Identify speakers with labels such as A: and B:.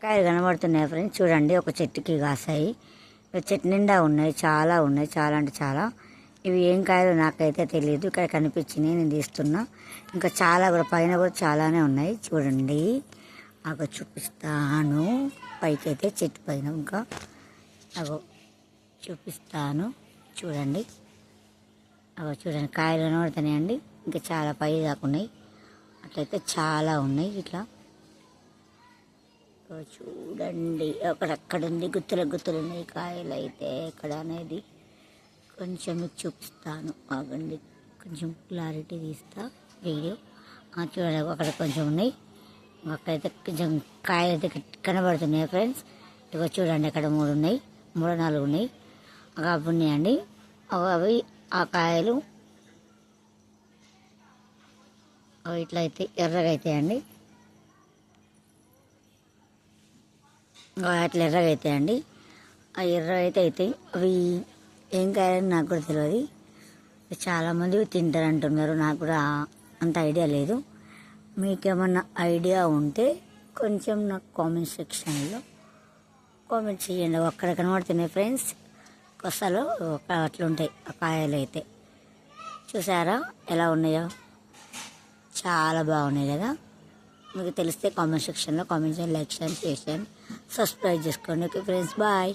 A: కాయలు కనబడుతున్నాయి ఫ్రెండ్స్, చూడండి. ఒక చెట్టుకి కాసాయి. చెట్టు నిండా ఉన్నాయి, చాలా ఉన్నాయి, చాలా అంటే చాలా. ఇవి ఏం కాయలు నాకైతే తెలియదు, ఇక్కడ కనిపించినాయి, నేను తీస్తున్నా. ఇంకా చాలా కూడా పైన కూడా చాలానే ఉన్నాయి, చూడండి. అగో చూపిస్తాను, పైకి అయితే చెట్టు పైన ఇంకా అగో చూపిస్తాను, చూడండి. అగో చూడండి, కాయలు కనబడుతున్నాయండి. ఇంకా చాలా పై దాకా ఉన్నాయి, అట్లయితే చాలా ఉన్నాయి. ఇట్లా చూడండి, అక్కడక్కడ ఉంది, గుత్తులు గుత్తులు ఉన్నాయి కాయలు అయితే. ఎక్కడ అనేది కొంచెం మీకు చూపిస్తాను, ఆగండి, కొంచెం క్లారిటీ తీస్తా వీడియో. చూడండి, అక్కడ కొంచెం ఉన్నాయి, అక్కడైతే కొంచెం కాయలు అయితే కనబడుతున్నాయి ఫ్రెండ్స్. ఇక చూడండి, అక్కడ 3 ఉన్నాయి, 3 4 ఉన్నాయి, అవి ఉన్నాయండి. అవి ఆ కాయలు అవి ఇట్లా అయితే ఎర్రగా అవుతాయండి, అట్లా ఎర్రగా అవుతాయండి. ఆ ఎర్రగా అయితే అవుతాయి. అవి ఏం కాయాలని నాకు కూడా తెలియదు, చాలామంది తింటారు అంటున్నారు, నాకు కూడా అంత ఐడియా లేదు. మీకేమన్నా ఐడియా ఉంటే కొంచెం నాకు కామెంట్ సెక్షన్లో కామెంట్ చేయండి. అక్కడ కనబడుతున్నాయి ఫ్రెండ్స్, కొసలు అట్లుంటాయి ఆ కాయలు అయితే. చూసారా ఎలా ఉన్నాయో, చాలా బాగున్నాయి కదా. మీకు తెలిస్తే కామెంట్ సెక్షన్లో కామెంట్ చేయండి, లైక్ చేయండి, షేర్ చేయండి, సబ్స్క్రైబ్ చేసుకోండి. Okay friends, bye.